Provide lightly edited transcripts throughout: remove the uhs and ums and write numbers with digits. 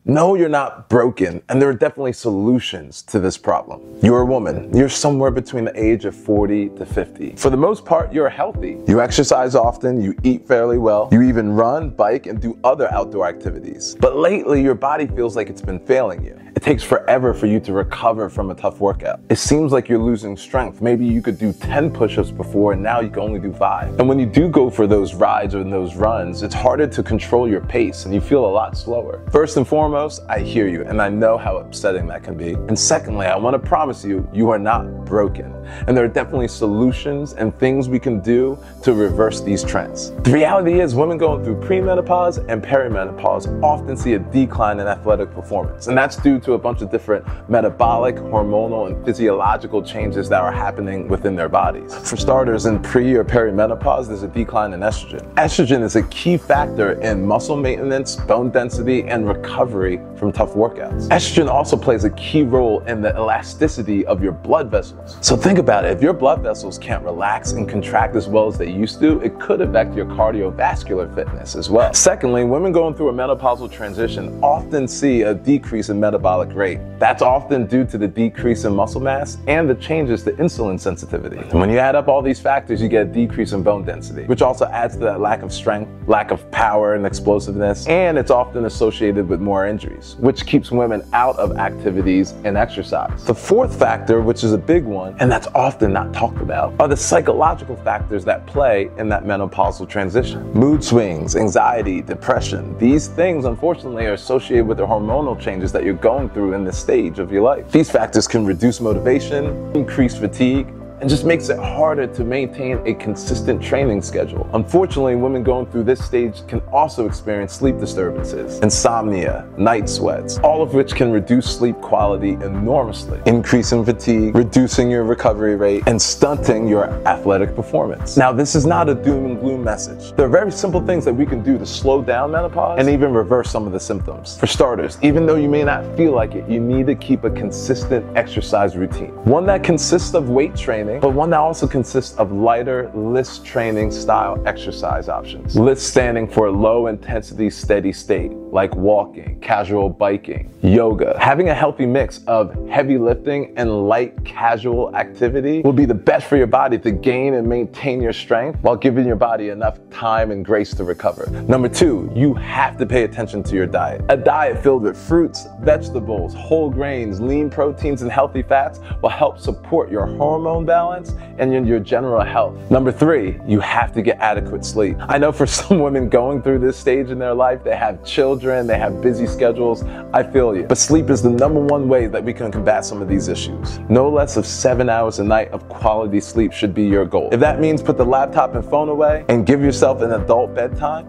No, you're not broken, and there are definitely solutions to this problem. You're a woman. You're somewhere between the age of 40 to 50. For the most part, you're healthy. You exercise often, you eat fairly well, you even run, bike, and do other outdoor activities. But lately, your body feels like it's been failing you. It takes forever for you to recover from a tough workout. It seems like you're losing strength. Maybe you could do 10 push-ups before, and now you can only do 5. And when you do go for those rides or those runs, it's harder to control your pace, and you feel a lot slower. First and foremost, I hear you, and I know how upsetting that can be. And secondly, I want to promise you, you are not broken. And there are definitely solutions and things we can do to reverse these trends. The reality is, women going through premenopause and perimenopause often see a decline in athletic performance. And that's due to a bunch of different metabolic, hormonal, and physiological changes that are happening within their bodies. For starters, in pre or perimenopause, there's a decline in estrogen. Estrogen is a key factor in muscle maintenance, bone density, and recovery from tough workouts. Estrogen also plays a key role in the elasticity of your blood vessels. So think about it, if your blood vessels can't relax and contract as well as they used to, it could affect your cardiovascular fitness as well. Secondly, women going through a menopausal transition often see a decrease in metabolic rate. That's often due to the decrease in muscle mass and the changes to insulin sensitivity. And when you add up all these factors, you get a decrease in bone density, which also adds to that lack of strength, lack of power and explosiveness, and it's often associated with more injuries, which keeps women out of activities and exercise. The fourth factor, which is a big one, and that's often not talked about, are the psychological factors that play in that menopausal transition. Mood swings, anxiety, depression, these things unfortunately are associated with the hormonal changes that you're going through in this stage of your life. These factors can reduce motivation, increase fatigue, and just makes it harder to maintain a consistent training schedule. Unfortunately, women going through this stage can also experience sleep disturbances, insomnia, night sweats, all of which can reduce sleep quality enormously, increasing fatigue, reducing your recovery rate, and stunting your athletic performance. Now, this is not a doom and gloom message. There are very simple things that we can do to slow down menopause and even reverse some of the symptoms. For starters, even though you may not feel like it, you need to keep a consistent exercise routine. One that consists of weight training, but one that also consists of lighter LIST training style exercise options. LIST standing for low intensity steady state, like walking, casual biking, yoga. Having a healthy mix of heavy lifting and light casual activity will be the best for your body to gain and maintain your strength while giving your body enough time and grace to recover. Number 2, you have to pay attention to your diet. A diet filled with fruits, vegetables, whole grains, lean proteins, and healthy fats will help support your hormone balance and your general health. Number 3, you have to get adequate sleep. I know for some women going through this stage in their life, they have children, they have busy schedules. I feel you. But sleep is the #1 way that we can combat some of these issues. No less of 7 hours a night of quality sleep should be your goal. If that means put the laptop and phone away and give yourself an adult bedtime,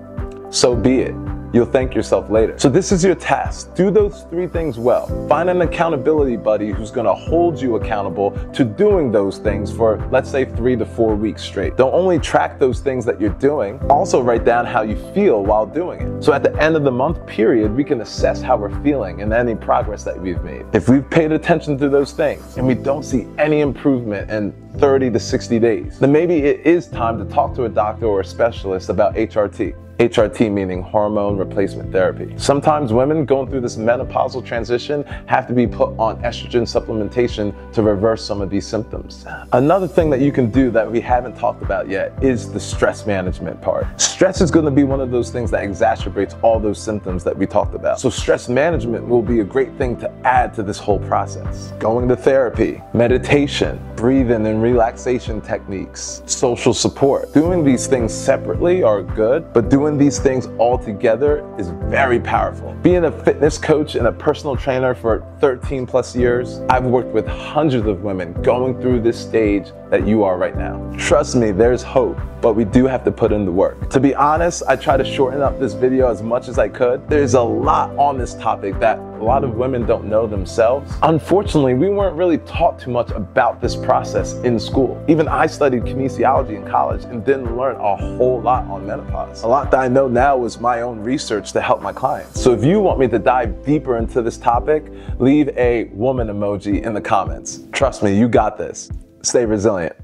so be it. You'll thank yourself later. So this is your task. Do those 3 things well. Find an accountability buddy who's gonna hold you accountable to doing those things for, let's say, 3 to 4 weeks straight. Don't only track those things that you're doing, also write down how you feel while doing it. So at the end of the month period, we can assess how we're feeling and any progress that we've made. If we've paid attention to those things and we don't see any improvement in 30 to 60 days, then maybe it is time to talk to a doctor or a specialist about HRT. HRT meaning hormone replacement therapy. Sometimes women going through this menopausal transition have to be put on estrogen supplementation to reverse some of these symptoms. Another thing that you can do that we haven't talked about yet is the stress management part. Stress is going to be one of those things that exacerbates all those symptoms that we talked about. So stress management will be a great thing to add to this whole process. Going to therapy, meditation, breathing and relaxation techniques, social support. Doing these things separately are good, but doing these things all together is very powerful. Being a fitness coach and a personal trainer for 13 plus years, I've worked with hundreds of women going through this stage that you are right now. Trust me, there's hope, but we do have to put in the work. To be honest, I try to shorten up this video as much as I could. There's a lot on this topic that a lot of women don't know themselves. Unfortunately, we weren't really taught too much about this process in school. Even I studied kinesiology in college and didn't learn a whole lot on menopause. A lot that I know now is my own research to help my clients. So if you want me to dive deeper into this topic, leave a woman emoji in the comments. Trust me, you got this. Stay resilient.